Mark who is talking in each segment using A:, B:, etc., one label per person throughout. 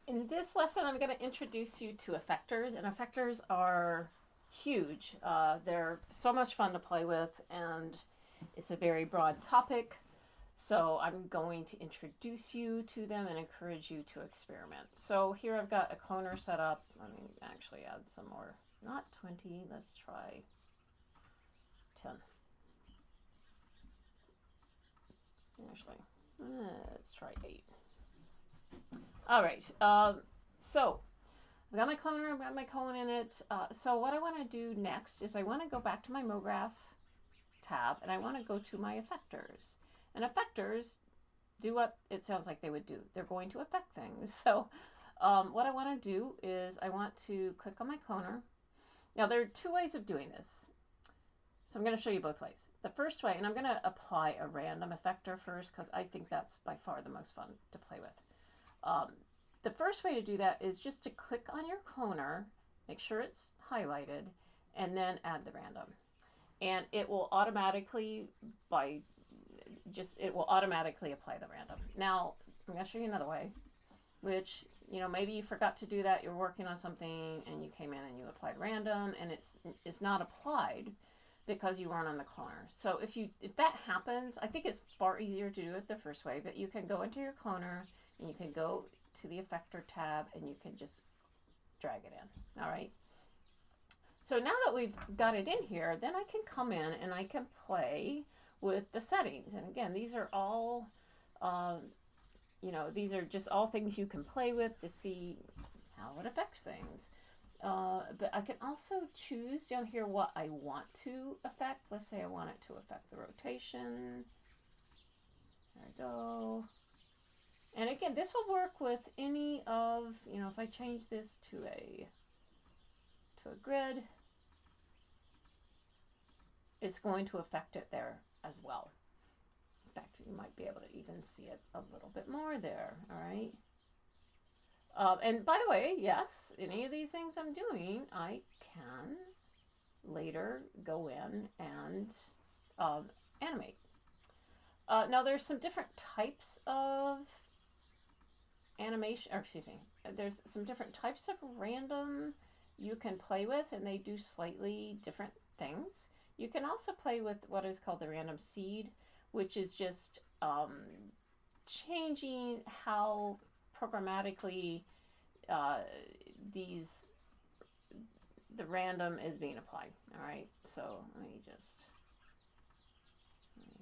A: In this lesson, I'm going to introduce you to effectors, and effectors are huge. They're so much fun to play with, and it's a very broad topic. So I'm going to introduce you to them and encourage you to experiment. So here I've got a cloner set up. Let me actually add some more. Not 20, let's try 10. Actually, let's try 8. All right. So I've got my cloner, I've got my colon in it. So what I want to do next is I want to go back to my MoGraph tab and I want to go to my effectors. And effectors do what it sounds like they would do. They're going to affect things. So what I want to do is I want to click on my cloner. Now there are two ways of doing this. So I'm going to show you both ways. The first way, and I'm going to apply a random effector first because I think that's by far the most fun to play with. The first way to do that is just to click on your cloner, make sure it's highlighted, and then add the random. And it will automatically, it will automatically apply the random. Now, I'm going to show you another way, which, maybe you forgot to do that. You're working on something and you came in and you applied random and it's not applied because you weren't on the cloner. So if that happens, I think it's far easier to do it the first way, but you can go into your cloner and you can go to the effector tab and you can just drag it in. All right. So now that we've got it in here, then I can come in and I can play with the settings. And again, these are all, these are just all things you can play with to see how it affects things. But I can also choose down here what I want to affect. Let's say I want it to affect the rotation. There we go. And again, this will work with any of, if I change this to a grid, it's going to affect it there as well. In fact, you might be able to even see it a little bit more there, all right? And by the way, yes, any of these things I'm doing, I can later go in and animate. Now there's some different types of animation, or excuse me, there's some different types of random you can play with, and they do slightly different things. You can also play with what is called the random seed, which is just changing how programmatically the random is being applied. All right, so let me just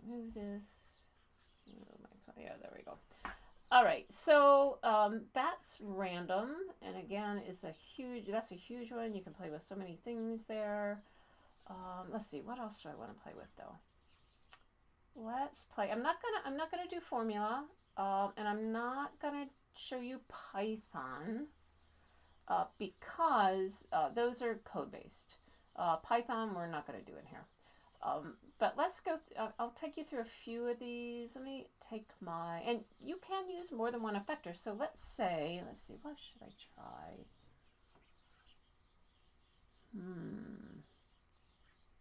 A: move this. Yeah, there we go. All right, so that's random, and again, that's a huge one. You can play with so many things there. Let's see, what else do I want to play with though? Let's play. I'm not gonna do formula, and I'm not gonna show you Python because those are code based. Python we're not going to do in here. But let's go. I'll take you through a few of these. Let me take and you can use more than one effector. So let's see, what should I try?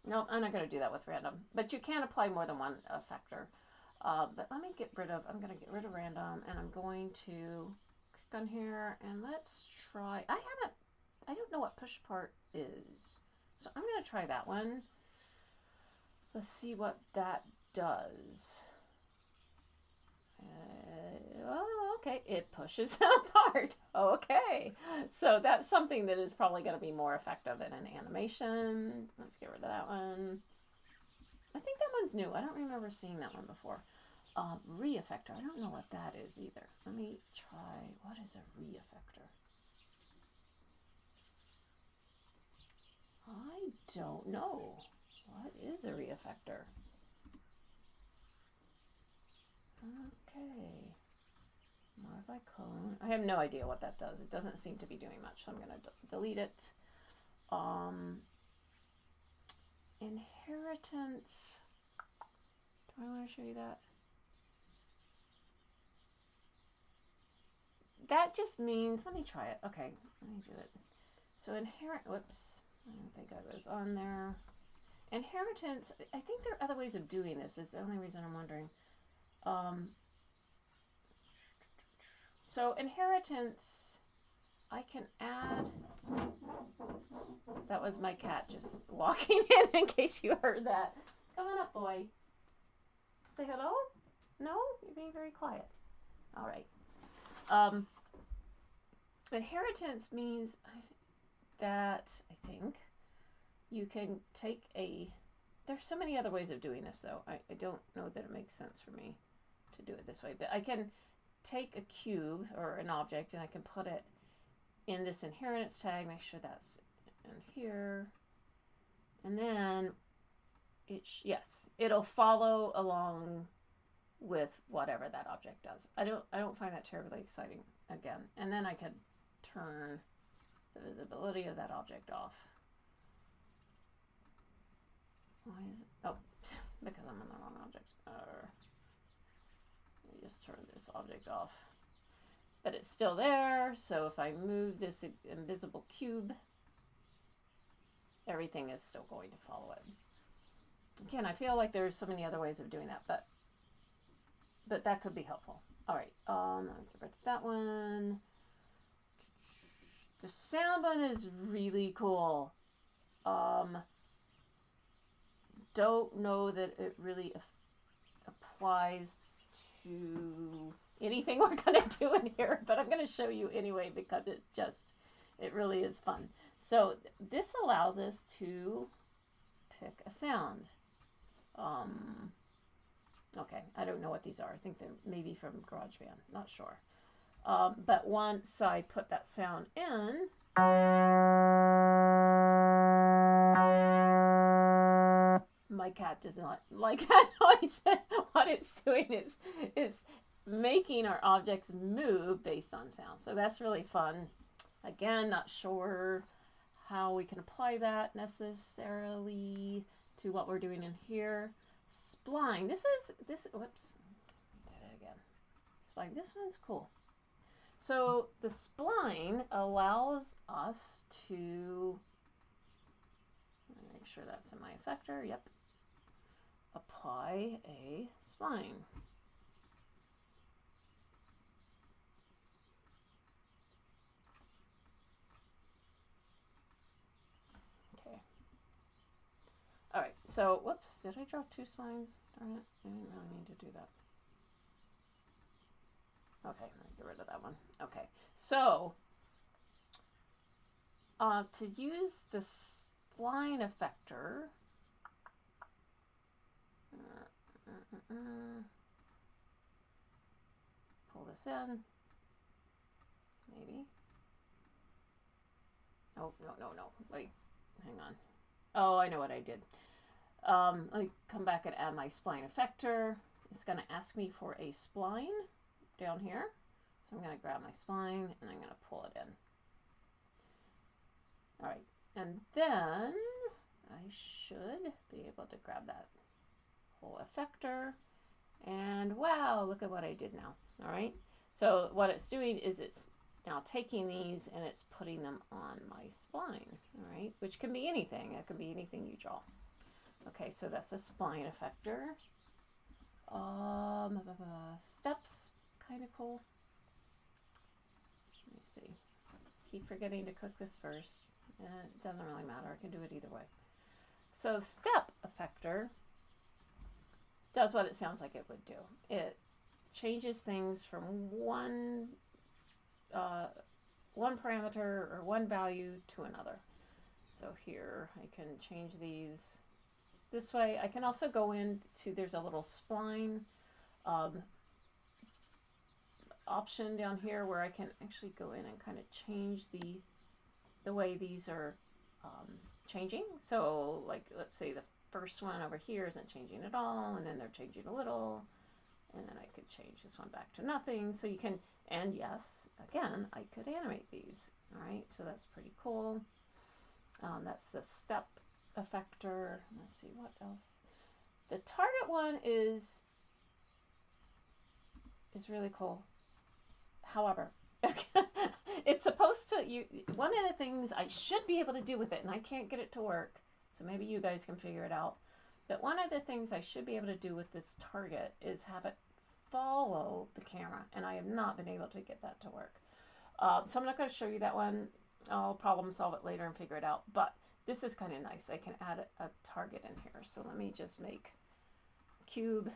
A: No, I'm not going to do that with random, but you can apply more than one effector. But I'm going to get rid of random, and I'm going to click on here, and let's try, I don't know what push part is. So I'm going to try that one. Let's see what that does. Oh, okay, it pushes them apart. Okay, so that's something that is probably going to be more effective in an animation. Let's get rid of that one. I think that one's new. I don't remember seeing that one before. Re-effector. I don't know what that is either. Let me try. What is a re-effector? I don't know. What is a re-effector? Okay. Modify clone. I have no idea what that does. It doesn't seem to be doing much, so I'm going to delete it. Inheritance. Do I want to show you that? That just means, let me try it. Okay, let me do it. So whoops, I don't think I was on there. Inheritance, I think there are other ways of doing this. Is the only reason I'm wondering. So inheritance I can add, that was my cat just walking in case you heard that. Come on up, boy. Say hello? No? You're being very quiet. All right. Inheritance means that, I think, you can take there's so many other ways of doing this, though. I don't know that it makes sense for me to do it this way, but I can take a cube or an object and I can put it in this inheritance tag, make sure that's in here, and then it'll follow along with whatever that object does. I don't find that terribly exciting again. And then I could turn the visibility of that object off. Why is it? Oh, because I'm on the wrong object. Let me just turn this object off. But it's still there, so if I move this invisible cube, everything is still going to follow it. Again, I feel like there's so many other ways of doing that, but that could be helpful. All right, I'll get rid of that one. The sound one is really cool. Don't know that it really applies to anything we're going to do in here, but I'm going to show you anyway because it really is fun. So this allows us to pick a sound. Okay, I don't know what these are. I think they're maybe from GarageBand, not sure. But once I put that sound in, my cat does not like that noise. What it's doing is making our objects move based on sound. So that's really fun. Again, not sure how we can apply that necessarily to what we're doing in here. Spline. Whoops. Did it again. Spline. This one's cool. So the spline allows us to make sure that's in my effector. Yep. Apply a spline. Okay. All right. So, whoops. Did I draw two splines? Darn it. I didn't really need to do that. Okay, let me get rid of that one. Okay, so to use the spline effector, pull this in, maybe. Oh, no, wait, hang on. Oh, I know what I did. Let me come back and add my spline effector. It's going to ask me for a spline down here. So I'm going to grab my spline and I'm going to pull it in. All right, and then I should be able to grab that whole effector. And wow, look at what I did now. All right, so what it's doing is it's now taking these and it's putting them on my spline. All right, which can be anything. It can be anything you draw. Okay, so that's a spline effector. Steps, kind of cool. Let me see. Keep forgetting to click this first. It doesn't really matter. I can do it either way. So step effector does what it sounds like it would do. It changes things from one parameter or one value to another. So here I can change these this way. I can also go into, there's a little spline option down here where I can actually go in and kind of change the way these are changing. So like, let's say the first one over here isn't changing at all, and then they're changing a little, and then I could change this one back to nothing. So you can, and yes, again, I could animate these. All right, so that's pretty cool. That's the step effector. Let's see what else. The target one is really cool. However, it's supposed to, one of the things I should be able to do with it, and I can't get it to work, so maybe you guys can figure it out, but one of the things I should be able to do with this target is have it follow the camera, and I have not been able to get that to work. So I'm not going to show you that one. I'll problem solve it later and figure it out. But this is kind of nice. I can add a target in here. So let me just make cube.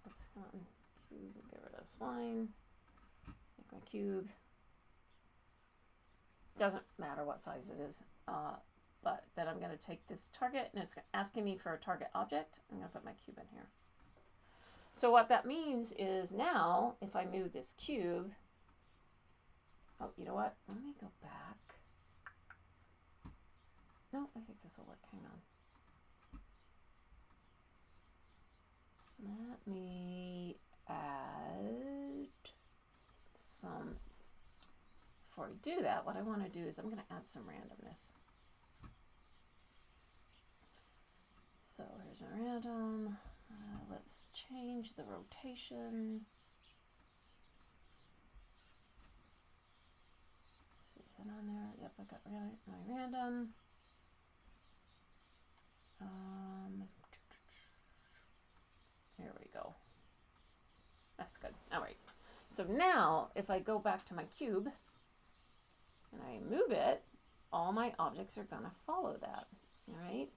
A: Oops, come on. Cube, get rid of this line. Make my cube. Doesn't matter what size it is. But then I'm going to take this target, and it's asking me for a target object. I'm going to put my cube in here. So what that means is now, if I move this cube, oh, you know what? Let me go back. No, I think this will work. Hang on. Let me add some. Before I do that, what I want to do is I'm going to add some randomness. So here's a random. Let's change the rotation. See, is that on there? Yep, I got my random. Here we go. That's good. All right. So now, if I go back to my cube and I move it, all my objects are going to follow that. All right.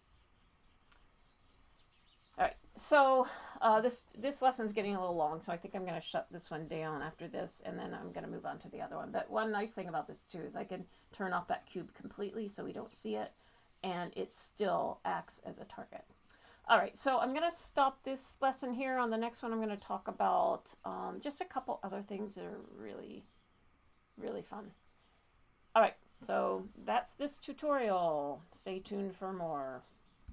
A: All right, so this lesson's getting a little long, so I think I'm going to shut this one down after this, and then I'm going to move on to the other one. But one nice thing about this, too, is I can turn off that cube completely so we don't see it, and it still acts as a target. All right, so I'm going to stop this lesson here. On the next one, I'm going to talk about just a couple other things that are really, really fun. All right, so that's this tutorial. Stay tuned for more.